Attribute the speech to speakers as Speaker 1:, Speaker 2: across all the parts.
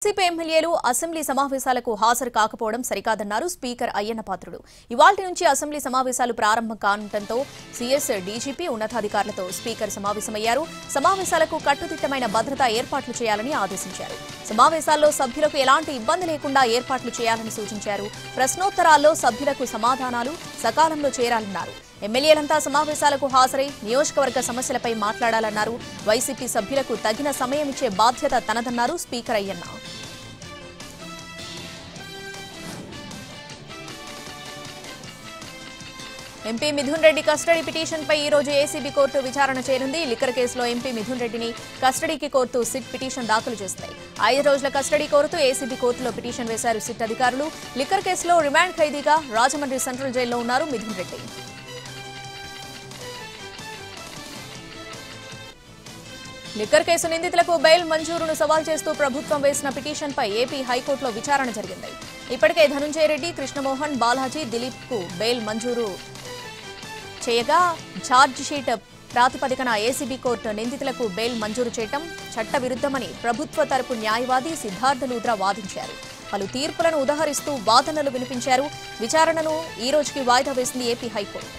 Speaker 1: YCP ఎమ్మెల్యేలు assembly సమావేశాలకు హాజరు కాకపోవడం సరికాదన్నారు స్పీకర్ అయ్యన్న పాత్రుడు. ఇవాల్టి నుంచి అసెంబ్లీ సమావేశాలు ప్రారంభం కానుండటంతో సీఎస్, డీజీపీ ఉన్నతాధికారులతో స్పీకర్ సమావేశమయ్యారు. సమావేశాలకు కట్టుదిట్టమైన భద్రతా ఏర్పాట్లు చేయాలని ఆదేశించారు. సమావేశాల్లో సభ్యులకు ఎలాంటి ఇబ్బంది లేకుండా ఏర్పాట్లు చేయాలని సూచించారు. ప్రశ్నోత్తరాల్లో సభ్యులకు సమాధానాలు సకాలంలో చేరాలన్నారు. ఎమ్మెల్యేలంతా సమావేశాలకు హాజరై నియోజకవర్గ సమస్యలపై మాట్లాడాలన్నారు. వైసీపీ సభ్యులకు తగిన సమయం ఇచ్చే బాధ్యత తనదన్నారు speaker Ayyanna. MP Mithun Reddy custody పిటిషన్పై ఈ రోజు ఏసీబీ కోర్టు విచారణ చేయనుంది. లిక్కర్ కేసులో ఎంపీ మిథున్ రెడ్డిని కస్టడీకి కోర్టు సిట్ పిటిషన్ దాఖలు చేసింది. 5 రోజుల కస్టడీ కోరుతూ ఏసీబీ కోర్టులో పిటిషన్ వేశారు సిట్ అధికారులు. లిక్కర్ కేసులో రిమాండ్ ఖైదీగా రాజమండ్రి సెంట్రల్ జైల్లో ఉన్నారు మిథున్ రెడ్డి. లిక్కర్ కేసు నిందితులకు బెయిల్ మంజూరును సవాల్ చేస్తూ ప్రభుత్వం వేసిన పిటిషన్పై ఏపీ హైకోర్టులో విచారణ జరిగింది. ఇప్పటికే ధనుంజయ రెడ్డి, కృష్ణమోహన్, బాలాజీ, దిలీప్ కు బెయిల్ మంజూరు చేయగా ఛార్జిషీట్ ప్రాతిపదికన ఏసీబీ కోర్టు నిందితులకు బెయిల్ మంజూరు చేయడం చట్టవిరుద్ధమని ప్రభుత్వ తరపు న్యాయవాది సిద్ధార్థ లూథ్రా వాదించారు. పలు తీర్పులను ఉదహరిస్తూ వాదనలు వినిపించారు. విచారణను ఈ రోజుకి వాయిదా వేసింది ఏపీ హైకోర్టు.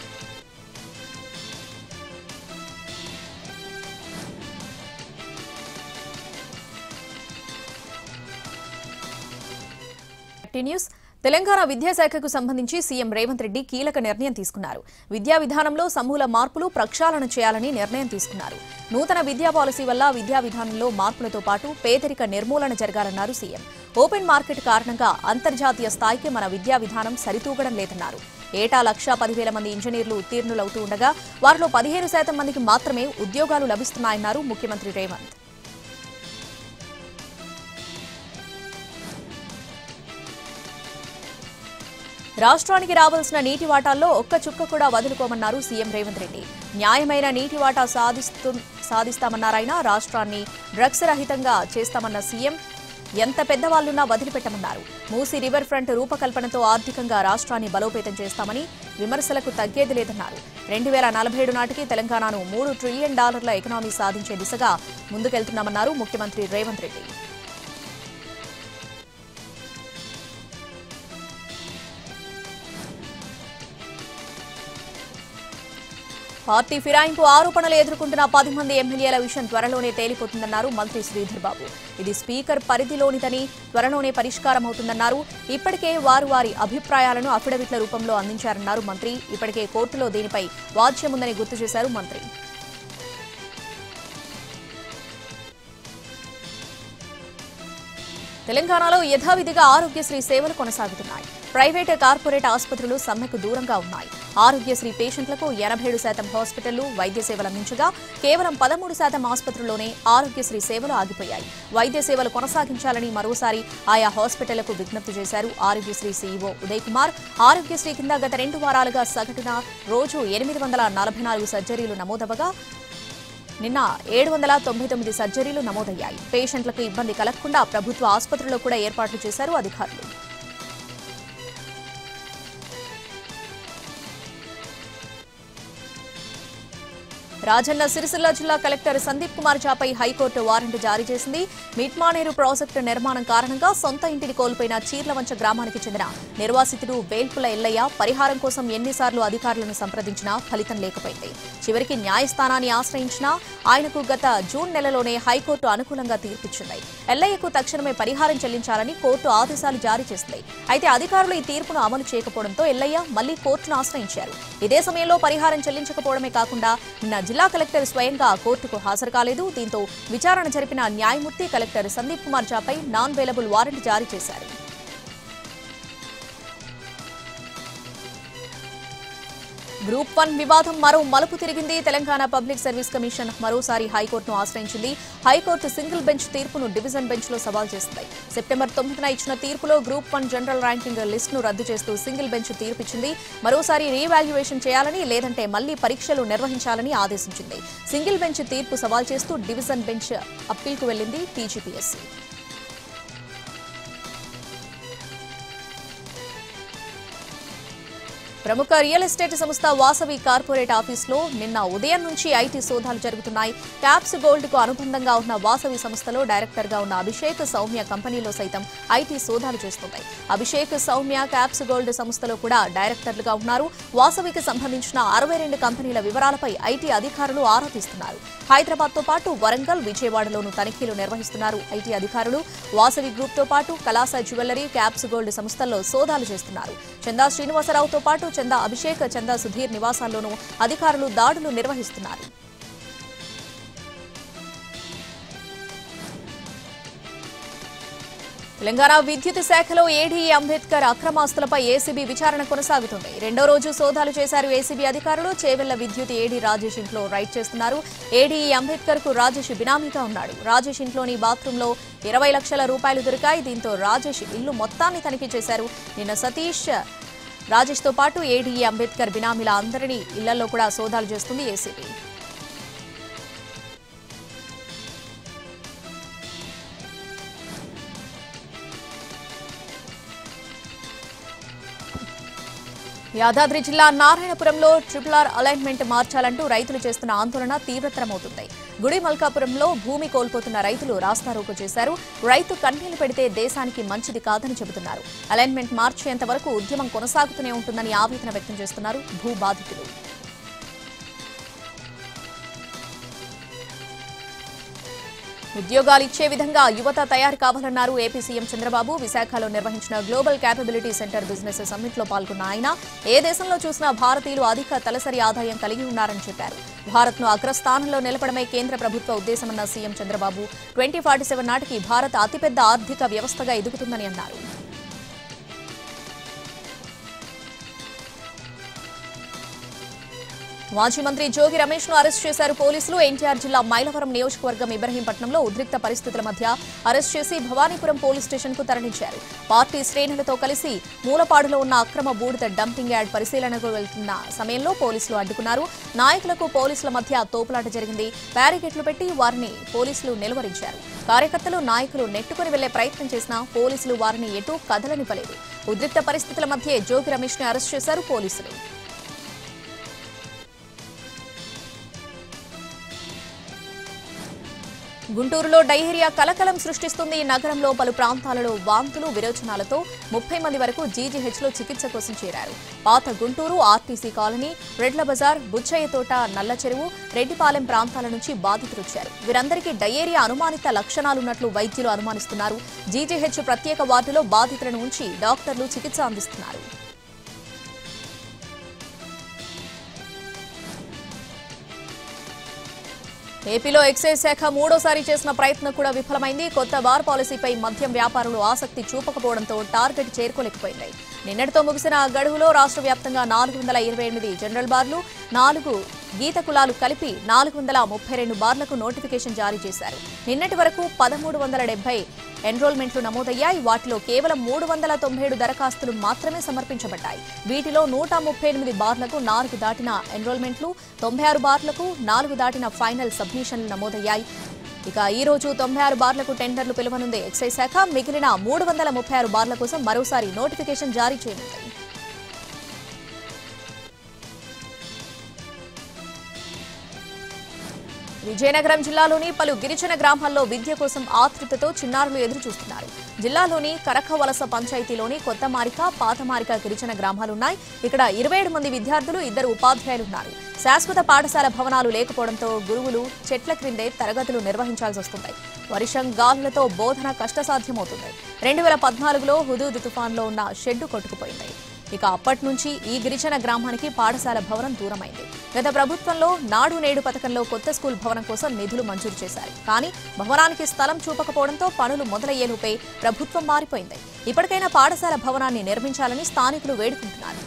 Speaker 1: న్యూస్ తెలంగాణ విద్యాశాఖకు సంబంధించి సీఎం రేవంత్ రెడ్డి కీలక నిర్ణయం తీసుకున్నారు. విద్యా విధానంలో సమూల మార్పులు ప్రక్షాళన చేయాలని నిర్ణయం తీసుకున్నారు. నూతన విద్యా పాలసీ వల్ల విద్యా విధానంలో మార్పులతో పాటు పేదరిక నిర్మూలన జరగాలన్నారు సీఎం. ఓపెన్ మార్కెట్ కారణంగా అంతర్జాతీయ స్థాయికి మన విద్యా విధానం సరితూగడం లేదన్నారు. ఏటా 1,10,000 మంది ఇంజనీర్లు ఉత్తీర్ణులవుతూ ఉండగా వారిలో 15% మందికి మాత్రమే ఉద్యోగాలు లభిస్తున్నాయన్నారు ముఖ్యమంత్రి రేవంత్. రాష్ట్రానికి రావాల్సిన నీటి వాటాల్లో ఒక్క చుక్క కూడా వదులుకోమన్నారు సీఎం రేవంత్ రెడ్డి. న్యాయమైన నీటి వాటా సాధిస్తామన్నారాయన. రాష్ట్రాన్ని డ్రగ్స్ రహితంగా చేస్తామన్న సీఎం ఎంత పెద్దవాళ్లున్నా వదిలిపెట్టమన్నారు. మూసీ రివర్ ఫ్రంట్ రూపకల్పనతో ఆర్థికంగా రాష్ట్రాన్ని బలోపేతం చేస్తామని, విమర్శలకు తగ్గేది లేదన్నారు. 2047 నాటికి తెలంగాణను $3 ట్రిలియన్ ఎకనామీ సాధించే దిశగా ముందుకెళ్తున్నామన్నారు ముఖ్యమంత్రి రేవంత్ రెడ్డి. పార్టీ ఫిరాయింపు ఆరోపణలు ఎదుర్కొంటున్న 10 మంది ఎమ్మెల్యేల విషయం త్వరలోనే తేలిపోతుందన్నారు మంత్రి శ్రీధర్ బాబు. ఇది స్పీకర్ పరిధిలోనిదని, త్వరలోనే పరిష్కారం అవుతుందన్నారు. ఇప్పటికే వారి అభిప్రాయాలను అఫిడవిట్ల రూపంలో అందించారన్నారు మంత్రి. ఇప్పటికే కోర్టులో దీనిపై వాద్యముందని గుర్తు చేశారు మంత్రి. తెలంగాణలో యథావిధిగా ఆరోగ్యశ్రీ సేవలు కొనసాగుతున్నాయి. ప్రైవేట్, కార్పొరేట్ ఆసుపత్రులు సమ్మెకు దూరంగా ఉన్నాయి. ఆరోగ్యశ్రీ పేషెంట్లకు 87% హాస్పిటళ్లు వైద్య సేవలు అందించగా కేవలం 13% ఆసుపత్రుల్లోనే ఆరోగ్యశ్రీ సేవలు ఆగిపోయాయి. వైద్య సేవలు కొనసాగించాలని మరోసారి ఆయా హాస్పిటళ్లకు విజ్ఞప్తి చేశారు ఆరోగ్యశ్రీ సీఈఓ ఉదయ్ కుమార్. ఆరోగ్యశ్రీ కింద గత 2 వారాలుగా సగటున రోజు 844 సర్జరీలు నమోదవగా నిన్న 799 సర్జరీలు నమోదయ్యాయి. పేషెంట్లకు ఇబ్బంది కలగకుండా ప్రభుత్వ ఆసుపత్రుల్లో కూడా ఏర్పాట్లు చేశారు అధికారులు. రాజన్న సిరిసిల్ల జిల్లా కలెక్టర్ సందీప్ కుమార్ ఝాపై హైకోర్టు వారెంట్ జారీ చేసింది. మిట్మానేరు ప్రాజెక్టు నిర్మాణం కారణంగా సొంత ఇంటిని కోల్పోయిన చీర్లవంచ గ్రామానికి చెందిన నిర్వాసితుడు వేల్పుల ఎల్లయ్య పరిహారం కోసం ఎన్నిసార్లు అధికారులను సంప్రదించినా ఫలితం లేకపోయింది. చివరికి న్యాయస్థానాన్ని ఆశ్రయించినా ఆయనకు గత జూన్ నెలలోనే హైకోర్టు అనుకూలంగా తీర్పిచ్చింది. ఎల్లయ్యకు తక్షణమే పరిహారం చెల్లించాలని కోర్టు ఆదేశాలు జారీ చేసింది. అయితే అధికారులు ఈ తీర్పును అమలు చేయకపోవడంతో ఎల్లయ్య మళ్లీ కోర్టును ఆశ్రయించారు. ఇదే సమయంలో పరిహారం చెల్లించకపోవడమే కాకుండా నిన్న జిల్లా కలెక్టర్ స్వయంగా కోర్టుకు హాజరు కాలేదు. దీంతో విచారణ జరిపిన న్యాయమూర్తి కలెక్టర్ సందీప్ కుమార్ ఝాపై నాన్ వేలబుల్ వారెంట్ జారీ చేశారు. గ్రూప్ 1 వివాదం మరో మలుపు తిరిగింది. తెలంగాణ పబ్లిక్ సర్వీస్ కమిషన్ మరోసారి హైకోర్టును ఆశ్రయించింది. హైకోర్టు సింగిల్ బెంచ్ తీర్పును డివిజన్ బెంచ్లో సవాల్ చేసింది. సెప్టెంబర్ 9న ఇచ్చిన తీర్పులో గ్రూప్ 1 జనరల్ ర్యాంకింగ్ లిస్టును రద్దు చేస్తూ సింగిల్ బెంచ్ తీర్పిచ్చింది. మరోసారి రీవాల్యుయేషన్ చేయాలని, లేదంటే మళ్లీ పరీక్షలు నిర్వహించాలని ఆదేశించింది. సింగిల్ బెంచ్ తీర్పు సవాల్ చేస్తూ డివిజన్ బెంచ్ అప్పీల్కు వెళ్లింది టీజీపీఎస్సీ. ప్రముఖ రియల్ ఎస్టేట్ సంస్థ వాసవి కార్పొరేట్ ఆఫీసులో నిన్న ఉదయం నుంచి ఐటీ సోదాలు జరుగుతున్నాయి. క్యాప్స్ గోల్డ్ కు అనుబంధంగా ఉన్న వాసవి సంస్థలో డైరెక్టర్ గా ఉన్న అభిషేక్ సౌమ్య కంపెనీలో సైతం ఐటీ సోదాలు చేస్తున్నాయి. అభిషేక్ సౌమ్య క్యాప్స్ గోల్డ్ సంస్థలో కూడా డైరెక్టర్లుగా ఉన్నారు. వాసవికి సంబంధించిన 62 కంపెనీల వివరాలపై ఐటీ అధికారులు ఆరా తీస్తున్నారు. హైదరాబాద్ తో పాటు వరంగల్, విజయవాడలోనూ తనిఖీలు నిర్వహిస్తున్నారు. ఐటీ అధికారులు వాసవి గ్రూప్ తో పాటు కలాస జ్యువెలరీ, క్యాప్స్ గోల్డ్ సంస్థల్లో సోదాలు చేస్తున్నారు. చందా శ్రీనివాసరావుతో పాటు చందా అభిషేక్, చందా సుధీర్ నివాసాల్లోనూ అధికారులు దాడులు నిర్వహిస్తున్నారు. తెలంగాణ విద్యుత్ శాఖలో ఏడీఈ అంబేద్కర్ అక్రమాస్తులపై ఏసీబీ విచారణ కొనసాగుతుంది. రెండో రోజు సోదాలు చేశారు ఏసీబీ అధికారులు. చేవెళ్ల విద్యుత్ ఏడీ రాజేష్ ఇంట్లో రైడ్ చేస్తున్నారు. ఏడీఈ అంబేద్కర్ కు రాజేష్ బినామీగా ఉన్నాడు. రాజేష్ ఇంట్లోని బాత్రూంలో 20 లక్షల రూపాయలు దొరికాయి. దీంతో రాజేష్ ఇల్లు మొత్తాన్ని తనిఖీ చేశారు. నిన్న సతీష్, రాజేష్ తో పాటు ఏడీఈ అంబేద్కర్ బినామీల అందరినీ ఇళ్లలో కూడా సోదాలు చేస్తుంది ఏసీబీ. యాదాద్రి జిల్లా నారాయణపురంలో RRR అలైన్మెంట్ మార్చాలంటూ రైతులు చేస్తున్న ఆందోళన తీవ్రతరమవుతుంది. గుడిమల్కాపురంలో భూమి కోల్పోతున్న రైతులు రాస్తారోకో చేశారు. రైతు కన్నీళ్లు పెడితే దేశానికి మంచిది కాదని చెబుతున్నారు. అలైన్మెంట్ మార్చేంత వరకు ఉద్యమం కొనసాగుతూనే ఉంటుందని ఆవేదన వ్యక్తం చేస్తున్నారు భూ బాధితులు. ఉద్యోగాలు ఇచ్చే విధంగా యువత తయారు కావాలన్నారు ఏపీ సీఎం చంద్రబాబు. విశాఖలో నిర్వహించిన గ్లోబల్ క్యాపబిలిటీ సెంటర్ బిజినెస్ సమ్మిట్లో పాల్గొన్న ఆయన ఏ దేశంలో చూసినా భారతీయులు అధిక తలసరి ఆదాయం కలిగి ఉన్నారని చెప్పారు. భారత్ను అగ్రస్థానంలో నిలపడమే కేంద్ర ప్రభుత్వ ఉద్దేశమన్న సీఎం చంద్రబాబు 2047 నాటికి భారత్ అతిపెద్ద ఆర్థిక వ్యవస్థగా ఎదుగుతుందని అన్నారు. మాజీ మంత్రి జోగి రమేష్ ను అరెస్ట్ చేశారు పోలీసులు. ఎన్టీఆర్ జిల్లా మైలవరం నియోజకవర్గం ఇబ్రహీంపట్నంలో ఉద్రిక్త పరిస్థితుల మధ్య అరెస్ట్ చేసి భవానీపురం పోలీస్ స్టేషన్ కు తరలించారు. పార్టీ శ్రేణులతో కలిసి మూలపాడులో ఉన్న అక్రమ బూడిద డంపింగ్ యార్డ్ పరిశీలనకు వెళ్తున్న సమయంలో పోలీసులు అడ్డుకున్నారు. నాయకులకు పోలీసుల మధ్య తోపులాట జరిగింది. బ్యారికేడ్లు పెట్టి వారిని పోలీసులు నిలువరించారు. కార్యకర్తలు, నాయకులు నెట్టుకుని వెళ్లే ప్రయత్నం చేసినా పోలీసులు వారిని ఎటూ కదలనివ్వలేదు. ఉద్రిక్త పరిస్థితుల మధ్య జోగి రమేష్ ను అరెస్ట్ చేశారు పోలీసులు. గుంటూరులో డయేరియా కలకలం సృష్టిస్తుంది. నగరంలో పలు ప్రాంతాలలో వాంతులు, విరోచనాలతో 30 మంది వరకు జీజీహెచ్లో చికిత్స కోసం చేరారు. పాత గుంటూరు, ఆర్టీసీ కాలనీ, రెడ్ల బజార్, బుచ్చయ్య తోట, నల్ల చెరువు, రెడ్డిపాలెం ప్రాంతాల నుంచి బాధితులు వచ్చారు. వీరందరికీ డయేరియా అనుమానిత లక్షణాలున్నట్లు వైద్యులు అనుమానిస్తున్నారు. జీజీహెచ్ ప్రత్యేక వార్డులో బాధితులను ఉంచి డాక్టర్లు చికిత్స అందిస్తున్నారు. ఏపీలో ఎక్సైజ్ శాఖ మూడోసారి చేసిన ప్రయత్నం కూడా విఫలమైంది. కొత్త బార్ పాలసీపై మద్యం వ్యాపారులు ఆసక్తి చూపకపోవడంతో టార్గెట్ చేరుకోలేకపోయింది. నిన్నటితో ముగిసిన గడువులో రాష్ట్ర వ్యాప్తంగా 428 జనరల్ బార్లు, 4 గీత కులాలు కలిపి 432 బార్లకు నోటిఫికేషన్ జారీ చేశారు. నిన్నటి వరకు 1370 ఎన్రోల్మెంట్లు నమోదయ్యాయి. వాటిలో కేవలం 397 దరఖాస్తులు మాత్రమే సమర్పించబడ్డాయి. వీటిలో 138 బార్లకు 4 దాటిన ఎన్రోల్మెంట్లు, 96 బార్లకు 4 దాటిన ఫైనల్ సబ్మిషన్లు నమోదయ్యాయి. ఇక ఈ రోజు 96 బార్లకు టెండర్లు పిలువనుంది ఎక్సైజ్ శాఖ. మిగిలిన 336 బార్ల కోసం మరోసారి నోటిఫికేషన్ జారీ చేయనుంది. విజయనగరం జిల్లాలోని పలు గిరిజన గ్రామాల్లో విద్య కోసం ఆతృతతో చిన్నారులు ఎదురు చూస్తున్నారు. జిల్లాలోని కరఖవలస పంచాయతీలోని కొత్త మారిక, పాత మారిక గిరిజన గ్రామాలున్నాయి. ఇక్కడ 27 మంది విద్యార్థులు, 2 ఉపాధ్యాయులున్నారు. శాశ్వత పాఠశాల భవనాలు లేకపోవడంతో గురువులు చెట్ల క్రిందే తరగతులు నిర్వహించాల్సి వస్తుంది. వర్షం, గాలులతో బోధన కష్టసాధ్యమవుతుంది. 2014లో హుదూద్ తుఫాన్లో ఉన్న షెడ్డు కొట్టుకుపోయింది. ఇక అప్పటి నుంచి ఈ గిరిజన గ్రామానికి పాఠశాల భవనం దూరమైంది. గత ప్రభుత్వంలో నాడు నేడు పథకంలో కొత్త స్కూల్ భవనం కోసం నిధులు మంజూరు చేశారు. కానీ భవనానికి స్థలం చూపకపోవడంతో పనులు మొదలయ్యేలోపే ప్రభుత్వం మారిపోయింది. ఇప్పటికైనా పాఠశాల భవనాన్ని నిర్మించాలని స్థానికులు వేడుకుంటున్నారు.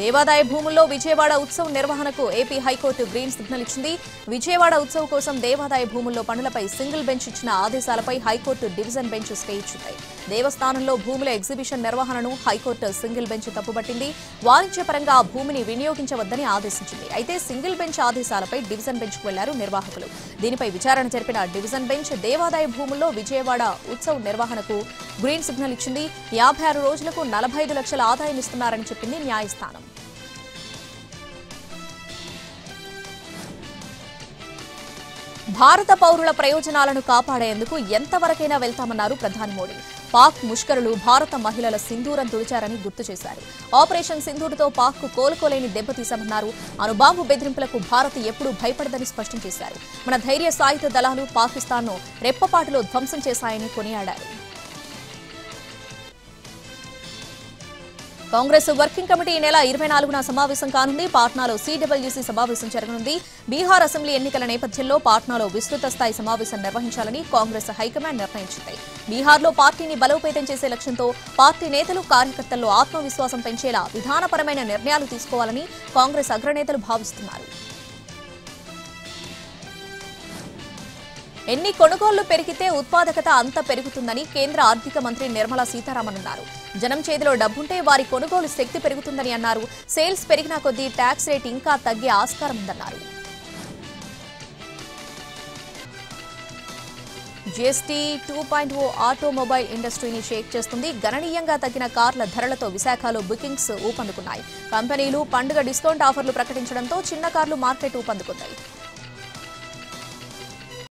Speaker 1: దేవాదాయ భూముల్లో విజయవాడ ఉత్సవ్ నిర్వహణకు ఏపీ హైకోర్టు గ్రీన్ సిగ్నల్ ఇచ్చింది. విజయవాడ ఉత్సవ్ కోసం దేవాదాయ భూముల్లో పనులపై సింగిల్ బెంచ్ ఇచ్చిన ఆదేశాలపై హైకోర్టు డివిజన్ బెంచ్ స్టే ఇచ్చింది. దేవస్థానంలో భూముల ఎగ్జిబిషన్ నిర్వహణను హైకోర్టు సింగిల్ బెంచ్ తప్పుపట్టింది. వాణిజ్యపరంగా ఆ భూమిని వినియోగించవద్దని ఆదేశించింది. అయితే సింగిల్ బెంచ్ ఆదేశాలపై డివిజన్ బెంచ్కు వెళ్లారు నిర్వాహకులు. దీనిపై విచారణ జరిపిన డివిజన్ బెంచ్ దేవాదాయ భూముల్లో విజయవాడ ఉత్సవ్ నిర్వహణకు గ్రీన్ సిగ్నల్ ఇచ్చింది. 56 రోజులకు 45 లక్షల ఆదాయం ఇస్తున్నారని చెప్పింది న్యాయస్థానం. భారత పౌరుల ప్రయోజనాలను కాపాడేందుకు ఎంతవరకైనా వెళ్తామన్నారు ప్రధాని మోడీ. పాక్ ముష్కరులు భారత మహిళల సింధూరం తుడిచారని గుర్తు చేశారు. ఆపరేషన్ సింధూర్తో పాక్కు కోలుకోలేని దెబ్బతీశామన్నారు. అణుబాంబు బెదిరింపులకు భారత్ ఎప్పుడూ భయపడదని స్పష్టం చేశారు. మన ధైర్య సాయుధ దళాలు పాకిస్తాన్ను రెప్పపాటులో ధ్వంసం చేశాయని కొనియాడారు. కాంగ్రెస్ వర్కింగ్ కమిటీ ఈ నెల 24న సమావేశం కానుంది. పాట్నాలో సిడబ్ల్యూసీ సమావేశం జరగనుంది. బీహార్ అసెంబ్లీ ఎన్నికల నేపథ్యంలో పాట్నాలో విస్తృత స్థాయి సమావేశం నిర్వహించాలని కాంగ్రెస్ హైకమాండ్ నిర్ణయించింది. బీహార్లో పార్టీని బలోపేతం చేసే లక్ష్యంతో పార్టీ నేతలు కార్యకర్తల్లో ఆత్మవిశ్వాసం పెంచేలా విధానపరమైన నిర్ణయాలు తీసుకోవాలని కాంగ్రెస్ అగ్రనేతలు భావిస్తున్నారు. ఎన్ని కొనుగోళ్లు పెరిగితే ఉత్పాదకత అంత పెరుగుతుందని కేంద్ర ఆర్థిక మంత్రి నిర్మలా సీతారామన్ అన్నారు. జనం చేతిలో డబ్బుంటే వారి కొనుగోలు శక్తి పెరుగుతుందని అన్నారు. సేల్స్ పెరిగిన కొద్దీ ట్యాక్స్ రేట్ ఇంకా తగ్గే ఆస్కారం ఉందన్నారు. జీఎస్టీ 2.0 ఆటోమొబైల్ ఇండస్ట్రీని షేక్ చేస్తుంది. గణనీయంగా తగ్గిన కార్ల ధరలతో విశాఖలో బుకింగ్స్ ఊపందుకున్నాయి. కంపెనీలు పండుగ డిస్కౌంట్ ఆఫర్లు ప్రకటించడంతో చిన్న కార్లు మార్కెట్ ఊపందుకున్నాయి.